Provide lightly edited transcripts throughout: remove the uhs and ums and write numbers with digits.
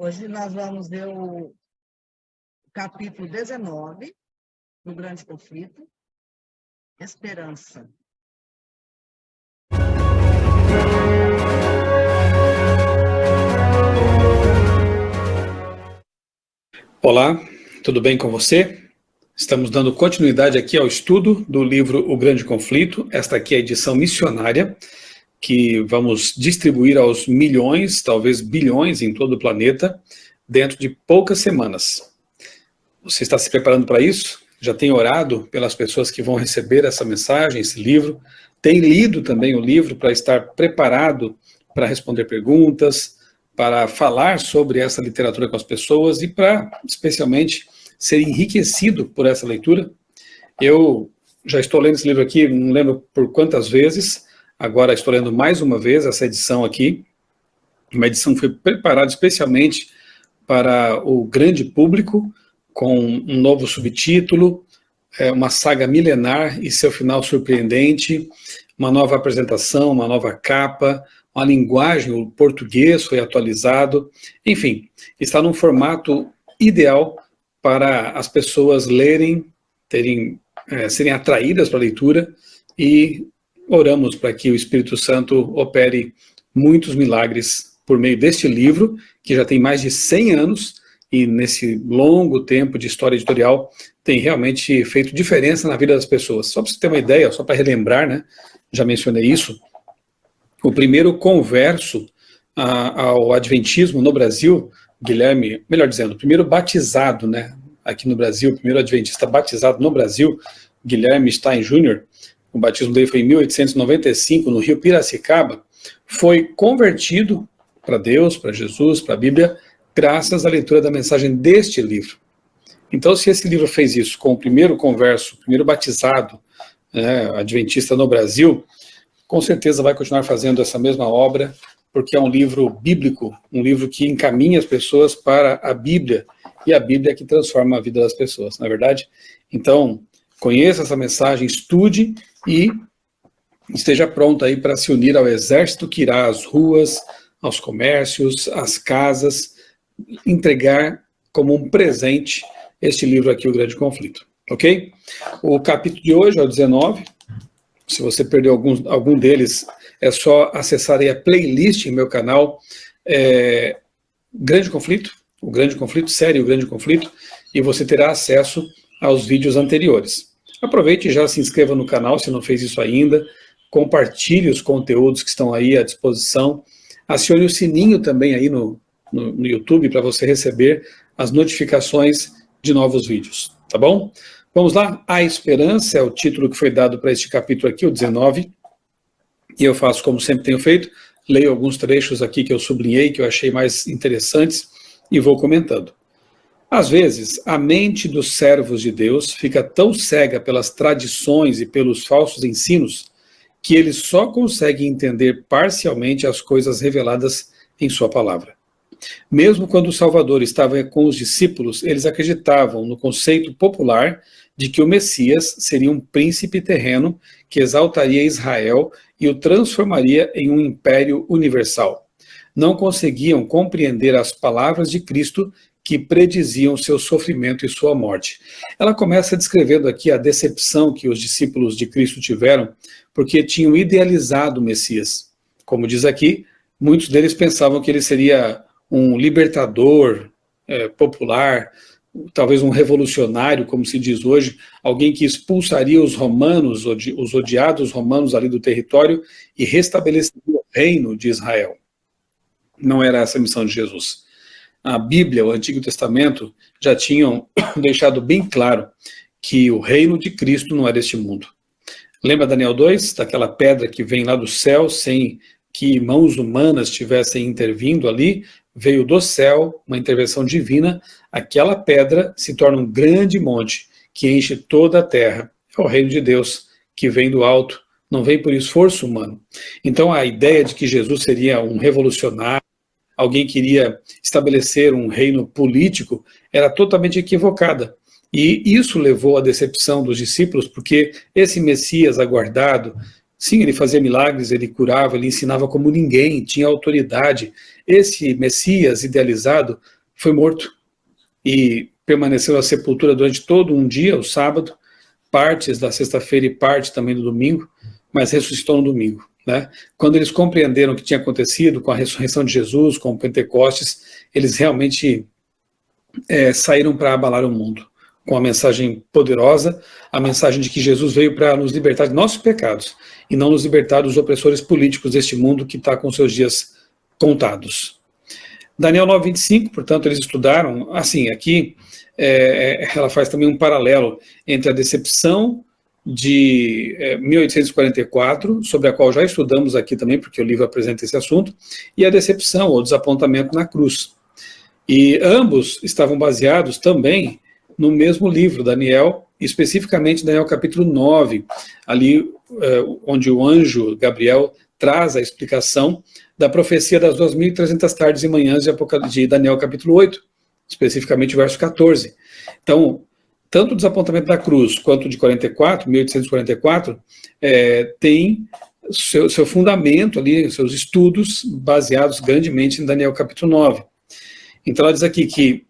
Hoje nós vamos ver o capítulo 19 do Grande Conflito, Esperança. Olá, tudo bem com você? Estamos dando continuidade aqui ao estudo do livro O Grande Conflito. Esta aqui é a edição missionária, que vamos distribuir aos milhões, talvez bilhões em todo o planeta, dentro de poucas semanas. Você está se preparando para isso? Já tem orado pelas pessoas que vão receber essa mensagem, esse livro? Tem lido também o livro para estar preparado para responder perguntas, para falar sobre essa literatura com as pessoas e para, especialmente, ser enriquecido por essa leitura? Eu já estou lendo esse livro aqui, não lembro por quantas vezes, agora estou lendo mais uma vez essa edição aqui, uma edição que foi preparada especialmente para o grande público, com um novo subtítulo, uma saga milenar e seu final surpreendente, uma nova apresentação, uma nova capa, uma linguagem, o português foi atualizado, enfim, está num formato ideal para as pessoas lerem, serem atraídas para a leitura, e oramos para que o Espírito Santo opere muitos milagres por meio deste livro, que já tem mais de 100 anos, e nesse longo tempo de história editorial tem realmente feito diferença na vida das pessoas. Só para você ter uma ideia, só para relembrar, né, já mencionei isso, o primeiro converso ao adventismo no Brasil, Guilherme, melhor dizendo, o primeiro batizado, né, aqui no Brasil, o primeiro adventista batizado no Brasil, Guilherme Stein Jr., o batismo dele foi em 1895, no Rio Piracicaba, foi convertido para Deus, para Jesus, para a Bíblia, graças à leitura da mensagem deste livro. Então, se esse livro fez isso com o primeiro converso, o primeiro batizado, adventista no Brasil, com certeza vai continuar fazendo essa mesma obra, porque é um livro bíblico, um livro que encaminha as pessoas para a Bíblia, e a Bíblia é que transforma a vida das pessoas, não é verdade? Então, conheça essa mensagem, estude e esteja pronto aí para se unir ao exército que irá às ruas, aos comércios, às casas, entregar como um presente este livro aqui, O Grande Conflito, ok? O capítulo de hoje é o 19, se você perdeu algum deles, é só acessar aí a playlist em meu canal, Grande Conflito, O Grande Conflito, série O Grande Conflito, e você terá acesso aos vídeos anteriores. Aproveite e já se inscreva no canal, se não fez isso ainda, compartilhe os conteúdos que estão aí à disposição, acione o sininho também aí no YouTube para você receber as notificações de novos vídeos, tá bom? Vamos lá, A Esperança é o título que foi dado para este capítulo aqui, o 19, e eu faço como sempre tenho feito, leio alguns trechos aqui que eu sublinhei, que eu achei mais interessantes, e vou comentando. Às vezes, a mente dos servos de Deus fica tão cega pelas tradições e pelos falsos ensinos, que eles só conseguem entender parcialmente as coisas reveladas em sua palavra. Mesmo quando o Salvador estava com os discípulos, eles acreditavam no conceito popular de que o Messias seria um príncipe terreno que exaltaria Israel e o transformaria em um império universal. Não conseguiam compreender as palavras de Cristo que prediziam seu sofrimento e sua morte. Ela começa descrevendo aqui a decepção que os discípulos de Cristo tiveram, porque tinham idealizado o Messias. Como diz aqui, muitos deles pensavam que ele seria um libertador popular, talvez um revolucionário, como se diz hoje, alguém que expulsaria os romanos, os odiados romanos ali do território e restabeleceria o reino de Israel. Não era essa a missão de Jesus. A Bíblia, o Antigo Testamento, já tinham deixado bem claro que o reino de Cristo não é deste mundo. Lembra Daniel 2, daquela pedra que vem lá do céu, sem que mãos humanas estivessem intervindo ali, veio do céu uma intervenção divina, aquela pedra se torna um grande monte que enche toda a terra. É o reino de Deus que vem do alto, não vem por esforço humano. Então a ideia de que Jesus seria um revolucionário, alguém que iria estabelecer um reino político, era totalmente equivocada. E isso levou à decepção dos discípulos, porque esse Messias aguardado, Sim, ele fazia milagres, ele curava, ele ensinava como ninguém, tinha autoridade. Esse Messias idealizado foi morto e permaneceu na sepultura durante todo um dia, o sábado, partes da sexta-feira e parte também do domingo, mas ressuscitou no domingo. Né? Quando eles compreenderam o que tinha acontecido com a ressurreição de Jesus, com o Pentecostes, eles realmente saíram para abalar o mundo, com a mensagem poderosa, a mensagem de que Jesus veio para nos libertar de nossos pecados, e não nos libertar dos opressores políticos deste mundo que está com seus dias contados. Daniel 9:25, portanto, eles estudaram, assim, aqui ela faz também um paralelo entre a decepção de 1844, sobre a qual já estudamos aqui também, porque o livro apresenta esse assunto, e a decepção ou desapontamento na cruz. E ambos estavam baseados também no mesmo livro, Daniel, especificamente Daniel capítulo 9, ali onde o anjo Gabriel traz a explicação da profecia das 2.300 tardes e manhãs de Daniel capítulo 8, especificamente o verso 14. Então, tanto o desapontamento da cruz quanto de 1844, tem seu fundamento ali, seus estudos baseados grandemente em Daniel capítulo 9. Então ela diz aqui que,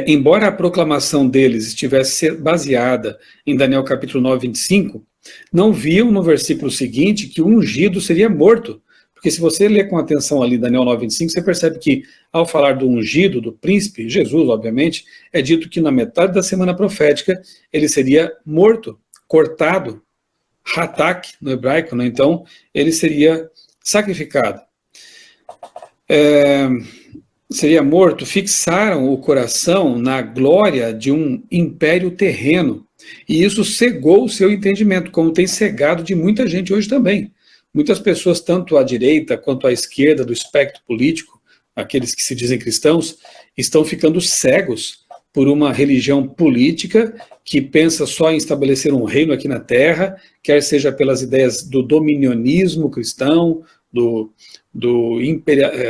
embora a proclamação deles estivesse baseada em Daniel capítulo 9, 25, não viam no versículo seguinte que o ungido seria morto. Porque se você ler com atenção ali Daniel 9, 25, você percebe que, ao falar do ungido, do príncipe, Jesus, obviamente, é dito que na metade da semana profética ele seria morto, cortado, hatak no hebraico, né? Então ele seria sacrificado. Seria morto, fixaram o coração na glória de um império terreno. E isso cegou o seu entendimento, como tem cegado de muita gente hoje também. Muitas pessoas, tanto à direita quanto à esquerda do espectro político, aqueles que se dizem cristãos, estão ficando cegos por uma religião política que pensa só em estabelecer um reino aqui na Terra, quer seja pelas ideias do dominionismo cristão, do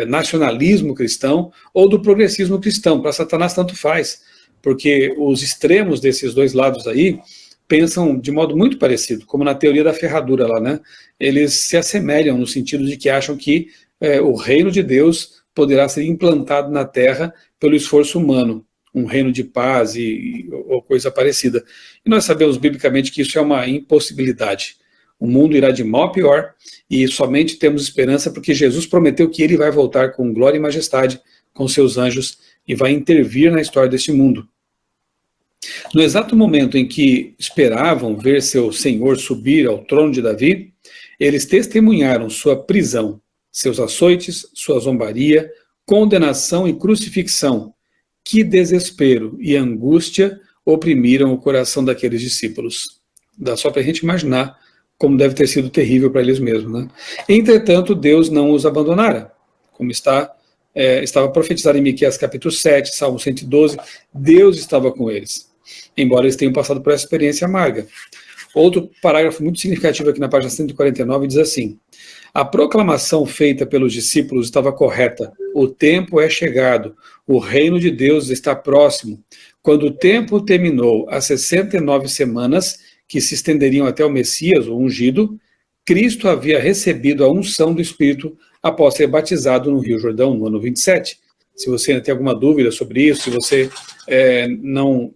nacionalismo cristão ou do progressismo cristão. Para Satanás tanto faz, porque os extremos desses dois lados aí pensam de modo muito parecido, como na teoria da ferradura lá, né? Eles se assemelham no sentido de que acham que o reino de Deus poderá ser implantado na Terra pelo esforço humano, um reino de paz ou coisa parecida. E nós sabemos biblicamente que isso é uma impossibilidade. O mundo irá de mal a pior e somente temos esperança porque Jesus prometeu que ele vai voltar com glória e majestade com seus anjos e vai intervir na história deste mundo. No exato momento em que esperavam ver seu Senhor subir ao trono de Davi, eles testemunharam sua prisão, seus açoites, sua zombaria, condenação e crucifixão. Que desespero e angústia oprimiram o coração daqueles discípulos. Dá só para a gente imaginar como deve ter sido terrível para eles mesmos, né? Entretanto, Deus não os abandonara, como estava profetizado em Miqueias capítulo 7, Salmo 112, Deus estava com eles, embora eles tenham passado por essa experiência amarga. Outro parágrafo muito significativo aqui na página 149 diz assim: a proclamação feita pelos discípulos estava correta, o tempo é chegado, o reino de Deus está próximo. Quando o tempo terminou, as 69 semanas, que se estenderiam até o Messias, o ungido, Cristo havia recebido a unção do Espírito após ser batizado no Rio Jordão, no ano 27. Se você ainda tem alguma dúvida sobre isso, se você não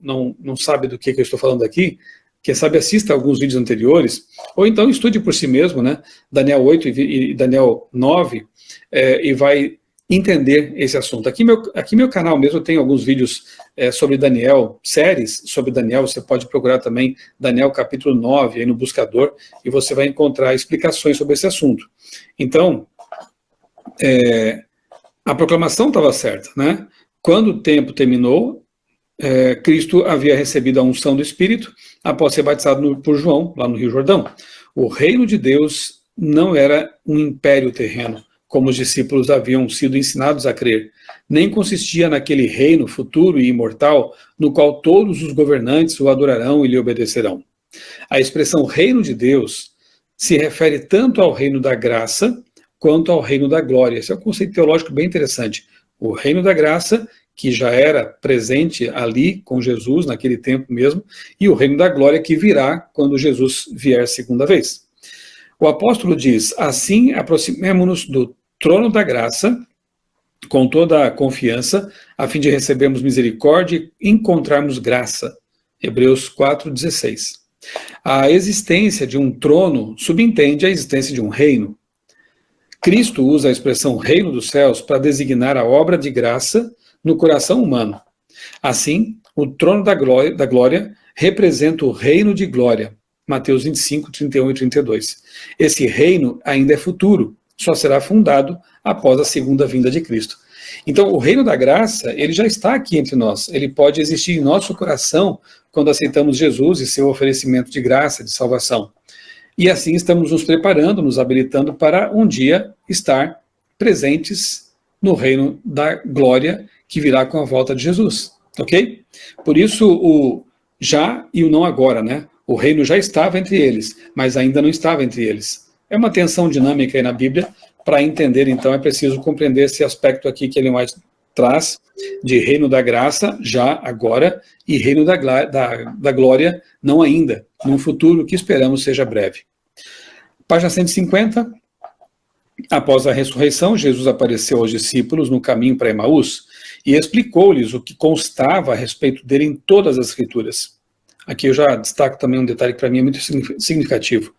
sabe do que eu estou falando aqui, quem sabe assista alguns vídeos anteriores, ou então estude por si mesmo, né, Daniel 8 e Daniel 9, e vai entender esse assunto. Aqui meu canal mesmo tem alguns vídeos sobre Daniel, séries sobre Daniel, você pode procurar também Daniel capítulo 9 aí no buscador, e você vai encontrar explicações sobre esse assunto. Então, a proclamação estava certa, né? Quando o tempo terminou, Cristo havia recebido a unção do Espírito após ser batizado por João, lá no Rio Jordão. O reino de Deus não era um império terreno, como os discípulos haviam sido ensinados a crer, nem consistia naquele reino futuro e imortal no qual todos os governantes o adorarão e lhe obedecerão. A expressão reino de Deus se refere tanto ao reino da graça quanto ao reino da glória. Esse é um conceito teológico bem interessante. O reino da graça, que já era presente ali com Jesus, naquele tempo mesmo, e o reino da glória que virá quando Jesus vier segunda vez. O apóstolo diz: assim aproximemo-nos do trono da graça com toda a confiança, a fim de recebermos misericórdia e encontrarmos graça. Hebreus 4,16. A existência de um trono subentende a existência de um reino. Cristo usa a expressão reino dos céus para designar a obra de graça no coração humano. Assim, o trono da glória representa o reino de glória. Mateus 25, 31 e 32. Esse reino ainda é futuro, só será fundado após a segunda vinda de Cristo. Então, o reino da graça, ele já está aqui entre nós. Ele pode existir em nosso coração quando aceitamos Jesus e seu oferecimento de graça, de salvação. E assim estamos nos preparando, nos habilitando para um dia estar presentes no reino da glória que virá com a volta de Jesus, ok? Por isso, o já e o não agora, né? O reino já estava entre eles, mas ainda não estava entre eles. É uma tensão dinâmica aí na Bíblia. Para entender, então, é preciso compreender esse aspecto aqui que Ellen White traz, de reino da graça, já, agora, e reino da glória, não ainda, num futuro que esperamos seja breve. Página 150. Após a ressurreição, Jesus apareceu aos discípulos no caminho para Emaús e explicou-lhes o que constava a respeito dele em todas as Escrituras. Aqui eu já destaco também um detalhe que para mim é muito significativo.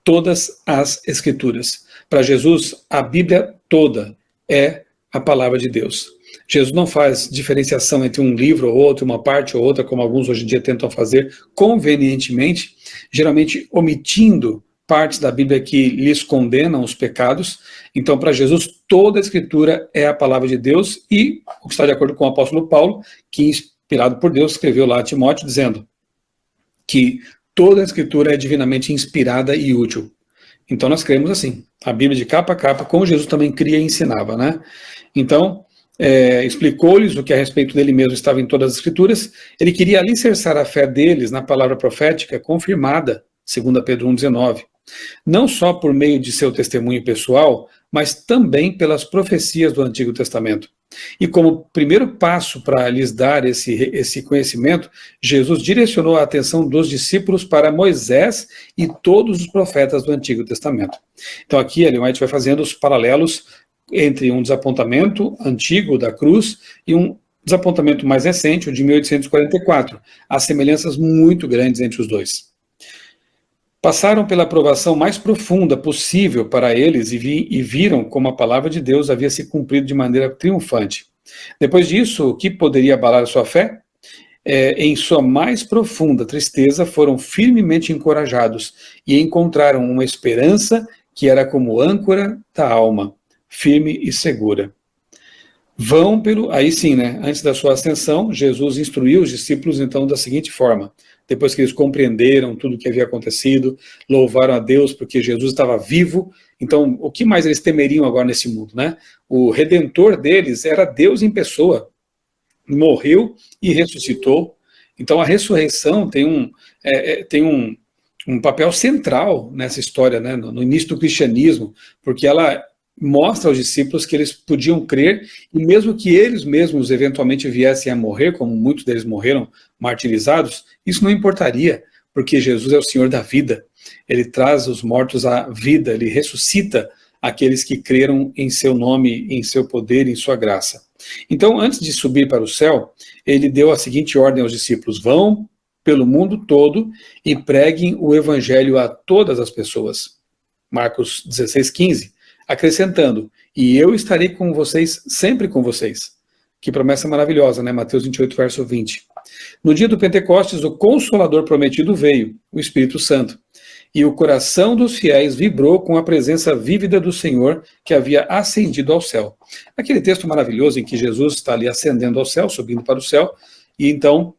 Todas as Escrituras. Para Jesus, a Bíblia toda é a palavra de Deus. Jesus não faz diferenciação entre um livro ou outro, uma parte ou outra, como alguns hoje em dia tentam fazer convenientemente, geralmente omitindo partes da Bíblia que lhes condenam os pecados. Então, para Jesus, toda a Escritura é a palavra de Deus e o que está de acordo com o apóstolo Paulo, que, inspirado por Deus, escreveu lá a Timóteo, dizendo que toda a Escritura é divinamente inspirada e útil. Então, nós cremos assim, a Bíblia de capa a capa, como Jesus também cria e ensinava, né? Então, explicou-lhes o que a respeito dele mesmo estava em todas as Escrituras. Ele queria alicerçar a fé deles na palavra profética confirmada, 2 Pedro 1,19. Não só por meio de seu testemunho pessoal, mas também pelas profecias do Antigo Testamento. E como primeiro passo para lhes dar esse conhecimento, Jesus direcionou a atenção dos discípulos para Moisés e todos os profetas do Antigo Testamento. Então aqui Ellen White vai fazendo os paralelos entre um desapontamento antigo da cruz e um desapontamento mais recente, o de 1844. Há semelhanças muito grandes entre os dois. Passaram pela provação mais profunda possível para eles e viram como a palavra de Deus havia se cumprido de maneira triunfante. Depois disso, o que poderia abalar a sua fé? Em sua mais profunda tristeza, foram firmemente encorajados e encontraram uma esperança que era como âncora da alma, firme e segura. Aí sim, né? Antes da sua ascensão, Jesus instruiu os discípulos então da seguinte forma: depois que eles compreenderam tudo o que havia acontecido, louvaram a Deus porque Jesus estava vivo. Então, o que mais eles temeriam agora nesse mundo, né? O Redentor deles era Deus em pessoa. Morreu e ressuscitou. Então, a ressurreição tem um papel central nessa história, né? No início do cristianismo, porque ela mostra aos discípulos que eles podiam crer, e mesmo que eles mesmos eventualmente viessem a morrer, como muitos deles morreram martirizados, isso não importaria, porque Jesus é o Senhor da vida. Ele traz os mortos à vida, ele ressuscita aqueles que creram em seu nome, em seu poder, em sua graça. Então, antes de subir para o céu, ele deu a seguinte ordem aos discípulos: vão pelo mundo todo e preguem o evangelho a todas as pessoas. Marcos 16:15. Acrescentando: e eu estarei com vocês, sempre com vocês. Que promessa maravilhosa, né? Mateus 28, verso 20. No dia do Pentecostes, o Consolador prometido veio, o Espírito Santo, e o coração dos fiéis vibrou com a presença vívida do Senhor, que havia ascendido ao céu. Aquele texto maravilhoso em que Jesus está ali ascendendo ao céu, subindo para o céu, e então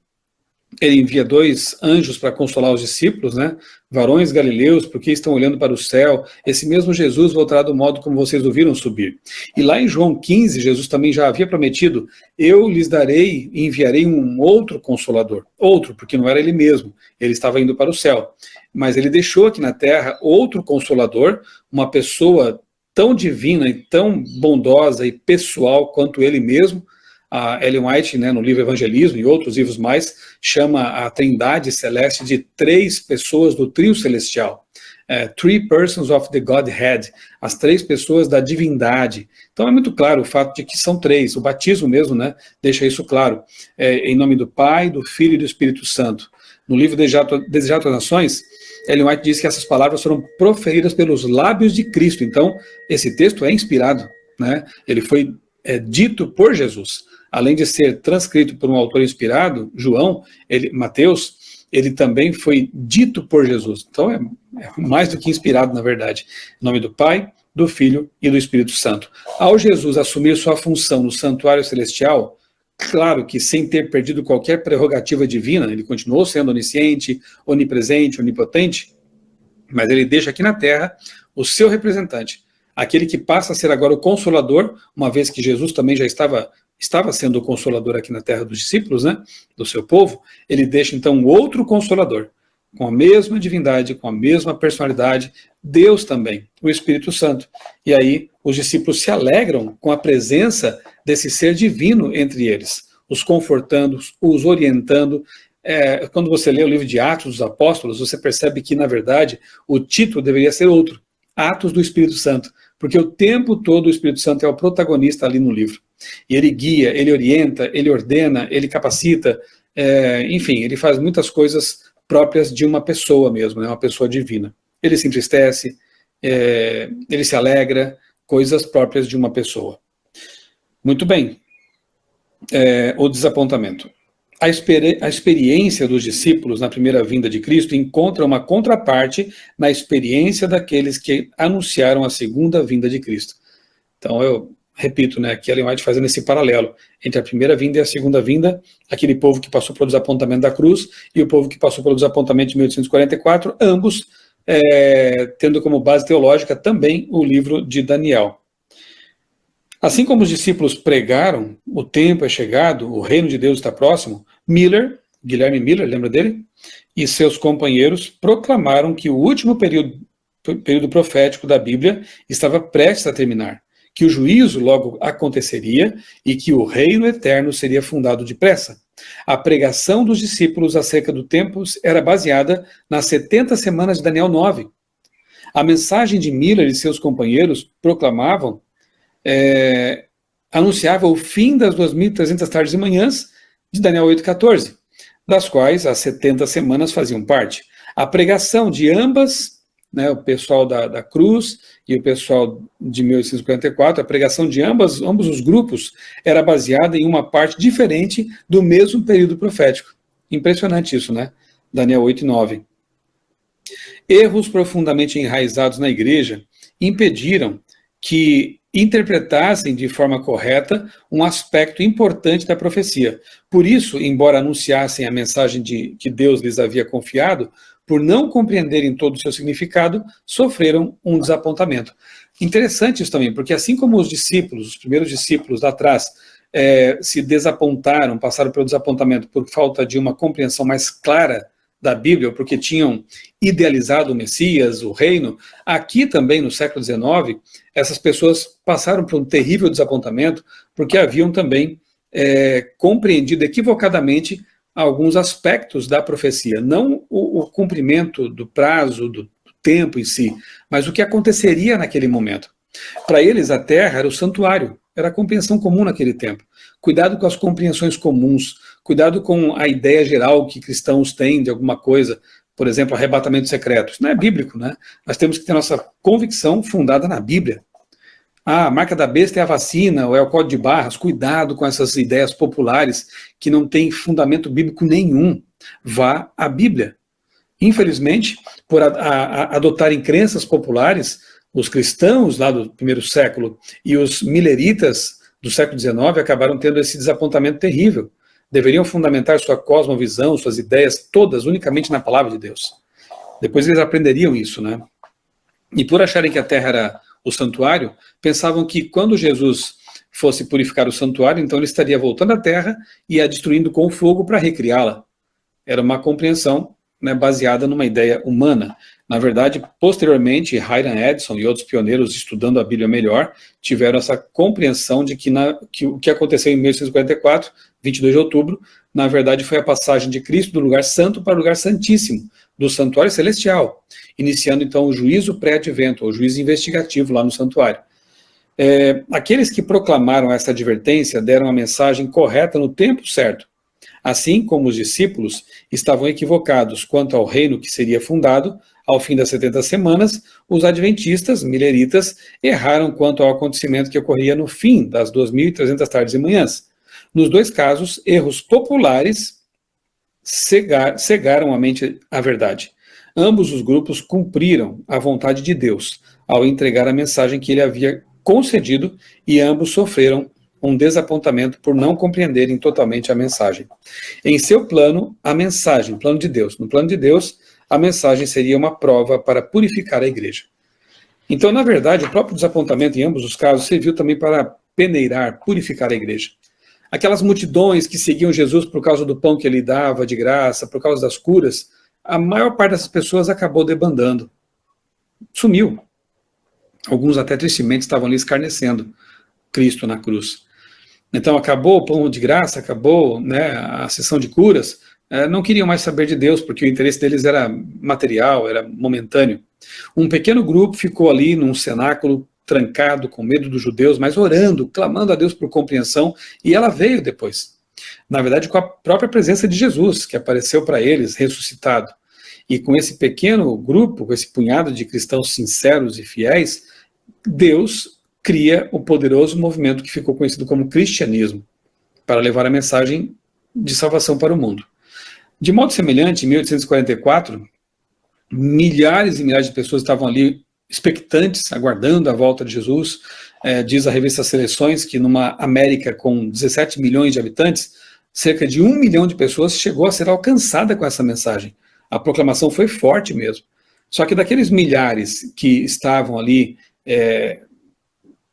ele envia 2 anjos para consolar os discípulos, né? Varões galileus, porque estão olhando para o céu, esse mesmo Jesus voltará do modo como vocês o viram subir. E lá em João 15, Jesus também já havia prometido: eu lhes darei e enviarei um outro consolador. Outro, porque não era ele mesmo, ele estava indo para o céu. Mas ele deixou aqui na terra outro consolador, uma pessoa tão divina e tão bondosa e pessoal quanto ele mesmo. A Ellen White, né, no livro Evangelismo e outros livros mais, chama a Trindade Celeste de 3 pessoas do trio celestial. Three persons of the Godhead, as 3 pessoas da divindade. Então é muito claro o fato de que são 3, o batismo mesmo, né, deixa isso claro, em nome do Pai, do Filho e do Espírito Santo. No livro Desejado às Nações, Ellen White diz que essas palavras foram proferidas pelos lábios de Cristo. Então, esse texto é inspirado, né? Ele foi dito por Jesus. Além de ser transcrito por um autor inspirado, João, Mateus, ele também foi dito por Jesus. Então, é mais do que inspirado, na verdade. Em nome do Pai, do Filho e do Espírito Santo. Ao Jesus assumir sua função no santuário celestial, claro que sem ter perdido qualquer prerrogativa divina, ele continuou sendo onisciente, onipresente, onipotente, mas ele deixa aqui na terra o seu representante, aquele que passa a ser agora o Consolador, uma vez que Jesus também já estava sendo o Consolador aqui na terra dos discípulos, né, do seu povo. Ele deixa então um outro Consolador, com a mesma divindade, com a mesma personalidade, Deus também, o Espírito Santo. E aí os discípulos se alegram com a presença desse ser divino entre eles, os confortando, os orientando. Quando você lê o livro de Atos dos Apóstolos, você percebe que, na verdade, o título deveria ser outro, Atos do Espírito Santo, porque o tempo todo o Espírito Santo é o protagonista ali no livro. E ele guia, ele orienta, ele ordena, ele capacita, enfim, ele faz muitas coisas próprias de uma pessoa mesmo, né, uma pessoa divina. Ele se entristece, ele se alegra, coisas próprias de uma pessoa. Muito bem. O desapontamento. A experiência dos discípulos na primeira vinda de Cristo encontra uma contraparte na experiência daqueles que anunciaram a segunda vinda de Cristo. Então, eu repito, né, aqui Ellen White fazendo esse paralelo entre a primeira vinda e a segunda vinda, aquele povo que passou pelo desapontamento da cruz e o povo que passou pelo desapontamento de 1844, ambos tendo como base teológica também o livro de Daniel. Assim como os discípulos pregaram, o tempo é chegado, o reino de Deus está próximo, Guilherme Miller, lembra dele? E seus companheiros proclamaram que o último período profético da Bíblia estava prestes a terminar, que o juízo logo aconteceria e que o reino eterno seria fundado depressa. A pregação dos discípulos acerca do tempo era baseada nas 70 semanas de Daniel 9. A mensagem de Miller e seus companheiros anunciava o fim das 2.300 tardes e manhãs de Daniel 8,14, das quais as 70 semanas faziam parte. A pregação de ambas, né, o pessoal da cruz e o pessoal de 1844, a pregação de ambos os grupos era baseada em uma parte diferente do mesmo período profético. Impressionante isso, né? Daniel 8 e 9. Erros profundamente enraizados na igreja impediram que interpretassem de forma correta um aspecto importante da profecia. Por isso, embora anunciassem a mensagem que Deus lhes havia confiado, por não compreenderem todo o seu significado, sofreram um desapontamento. Interessante isso também, porque assim como os discípulos, os primeiros discípulos lá atrás, se desapontaram, passaram pelo desapontamento por falta de uma compreensão mais clara da Bíblia, porque tinham idealizado o Messias, o reino, aqui também no século XIX, essas pessoas passaram por um terrível desapontamento, porque haviam também compreendido equivocadamente alguns aspectos da profecia, não o cumprimento do prazo, do tempo em si, mas o que aconteceria naquele momento. Para eles, a terra era o santuário, era a compreensão comum naquele tempo. Cuidado com as compreensões comuns, cuidado com a ideia geral que cristãos têm de alguma coisa, por exemplo, arrebatamento secreto. Isso não é bíblico, né? Nós temos que ter nossa convicção fundada na Bíblia. A marca da besta é a vacina, ou é o código de barras. Cuidado com essas ideias populares que não têm fundamento bíblico nenhum. Vá à Bíblia. Infelizmente, por adotarem crenças populares, os cristãos lá do primeiro século e os mileritas do século XIX acabaram tendo esse desapontamento terrível. Deveriam fundamentar sua cosmovisão, suas ideias todas unicamente na palavra de Deus. Depois eles aprenderiam isso, né? E por acharem que a terra era o santuário, pensavam que quando Jesus fosse purificar o santuário, então ele estaria voltando à terra e a destruindo com fogo para recriá-la. Era uma compreensão, né, baseada numa ideia humana. Na verdade, posteriormente, Hiram Edson e outros pioneiros estudando a Bíblia melhor tiveram essa compreensão de que o que aconteceu em 1844, 22 de outubro, na verdade foi a passagem de Cristo do lugar santo para o lugar santíssimo, do santuário celestial, iniciando então o juízo pré-advento, o juízo investigativo lá no santuário. Aqueles que proclamaram essa advertência deram a mensagem correta no tempo certo. Assim como os discípulos estavam equivocados quanto ao reino que seria fundado ao fim das 70 semanas, os adventistas, mileritas, erraram quanto ao acontecimento que ocorria no fim das 2.300 tardes e manhãs. Nos dois casos, erros populares cegaram a mente à verdade. Ambos os grupos cumpriram a vontade de Deus ao entregar a mensagem que ele havia concedido, e ambos sofreram um desapontamento por não compreenderem totalmente a mensagem. Em seu plano, a mensagem, plano de Deus, no plano de Deus, a mensagem seria uma prova para purificar a igreja. Então, na verdade, o próprio desapontamento em ambos os casos serviu também para peneirar, purificar a igreja. Aquelas multidões que seguiam Jesus por causa do pão que ele dava de graça, por causa das curas, a maior parte dessas pessoas acabou debandando. Sumiu. Alguns até tristemente estavam ali escarnecendo Cristo na cruz. Então acabou o pão de graça, acabou, né, a sessão de curas, não queriam mais saber de Deus, porque o interesse deles era material, era momentâneo. Um pequeno grupo ficou ali num cenáculo, trancado, com medo dos judeus, mas orando, clamando a Deus por compreensão, e ela veio depois. Na verdade, com a própria presença de Jesus, que apareceu para eles, ressuscitado. E com esse pequeno grupo, com esse punhado de cristãos sinceros e fiéis, Deus cria o poderoso movimento que ficou conhecido como cristianismo, para levar a mensagem de salvação para o mundo. De modo semelhante, em 1844, milhares e milhares de pessoas estavam ali expectantes, aguardando a volta de Jesus. Diz a revista Seleções que numa América com 17 milhões de habitantes, cerca de 1 milhão de pessoas chegou a ser alcançada com essa mensagem. A proclamação foi forte mesmo. Só que daqueles milhares que estavam ali,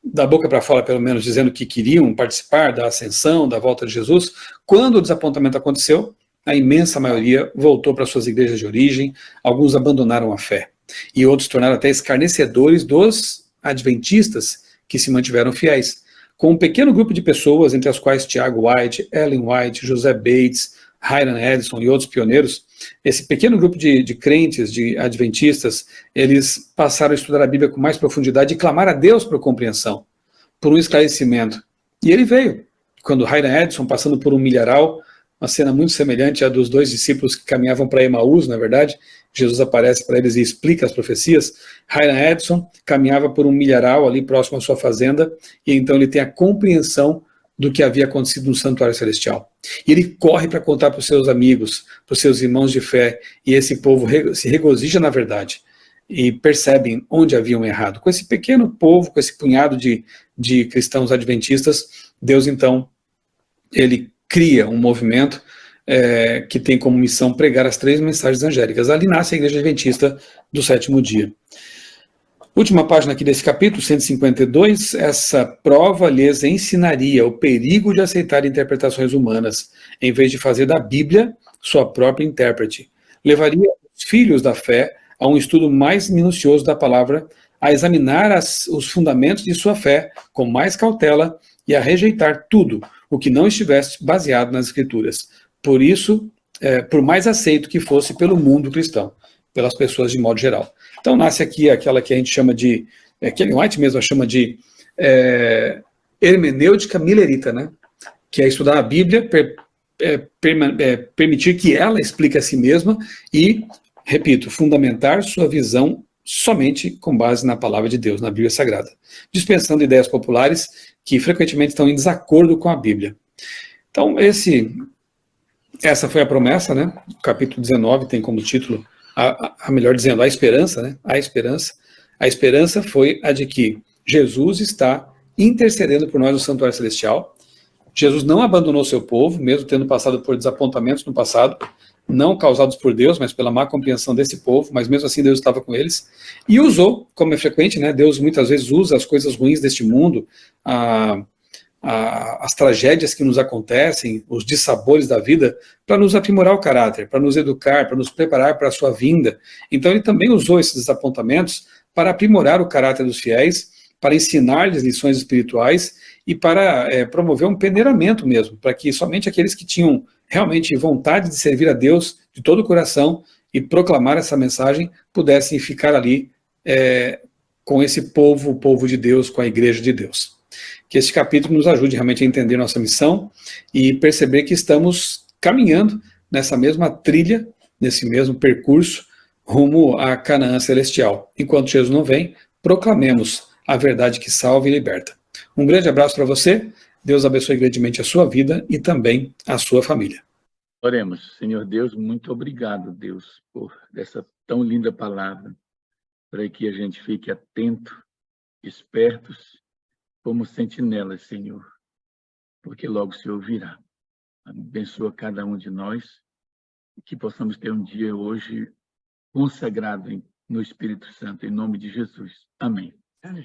da boca para fora pelo menos, dizendo que queriam participar da ascensão, da volta de Jesus, quando o desapontamento aconteceu, a imensa maioria voltou para suas igrejas de origem, alguns abandonaram a fé, e outros tornaram até escarnecedores dos adventistas que se mantiveram fiéis, com um pequeno grupo de pessoas, entre as quais Tiago White, Ellen White, José Bates, Hiram Edson e outros pioneiros. Esse pequeno grupo de crentes, de adventistas, eles passaram a estudar a Bíblia com mais profundidade e clamar a Deus por compreensão, por um esclarecimento. E ele veio. Quando Hiram Edson, passando por um milharal, uma cena muito semelhante à dos dois discípulos que caminhavam para Emaús, na verdade, Jesus aparece para eles e explica as profecias. Hiram Edson caminhava por um milharal ali próximo à sua fazenda, e então ele tem a compreensão do que havia acontecido no santuário celestial. E ele corre para contar para os seus amigos, para os seus irmãos de fé, e esse povo se regozija na verdade, e percebem onde haviam errado. Com esse pequeno povo, com esse punhado de cristãos adventistas, Deus então, ele cria um movimento que tem como missão pregar as 3 mensagens angélicas. Ali nasce a Igreja Adventista do Sétimo Dia. Última página aqui desse capítulo, 152, essa prova lhes ensinaria o perigo de aceitar interpretações humanas, em vez de fazer da Bíblia sua própria intérprete. Levaria os filhos da fé a um estudo mais minucioso da palavra, a examinar os fundamentos de sua fé com mais cautela e a rejeitar tudo o que não estivesse baseado nas Escrituras. Por isso, por mais aceito que fosse pelo mundo cristão, pelas pessoas de modo geral. Então nasce aqui aquela que a gente chama de, que Ellen White mesmo chama de hermenêutica millerita, né? Que é estudar a Bíblia, permitir que ela explique a si mesma e, repito, fundamentar sua visão somente com base na palavra de Deus, na Bíblia Sagrada, dispensando ideias populares que frequentemente estão em desacordo com a Bíblia. Então essa foi a promessa, né? O capítulo 19 tem como título, melhor dizendo, a esperança, né? A esperança. A esperança foi a de que Jesus está intercedendo por nós no santuário celestial. Jesus não abandonou seu povo, mesmo tendo passado por desapontamentos no passado, não causados por Deus, mas pela má compreensão desse povo, mas mesmo assim Deus estava com eles, e usou, como é frequente, né? Deus muitas vezes usa as coisas ruins deste mundo, as tragédias que nos acontecem, os dissabores da vida, para nos aprimorar o caráter, para nos educar, para nos preparar para a sua vinda. Então ele também usou esses desapontamentos para aprimorar o caráter dos fiéis, para ensinar-lhes lições espirituais e para promover um peneiramento mesmo, para que somente aqueles que tinham realmente vontade de servir a Deus de todo o coração e proclamar essa mensagem, pudessem ficar ali com esse povo, o povo de Deus, com a igreja de Deus. Que esse capítulo nos ajude realmente a entender nossa missão e perceber que estamos caminhando nessa mesma trilha, nesse mesmo percurso, rumo à Canaã celestial. Enquanto Jesus não vem, proclamemos a verdade que salva e liberta. Um grande abraço para você, Deus abençoe grandemente a sua vida e também a sua família. Oremos. Senhor Deus, muito obrigado, Deus, por essa tão linda palavra, para que a gente fique atento, espertos, como sentinelas, Senhor, porque logo o Senhor virá. Abençoa cada um de nós e que possamos ter um dia hoje consagrado no Espírito Santo, em nome de Jesus. Amém. Amém.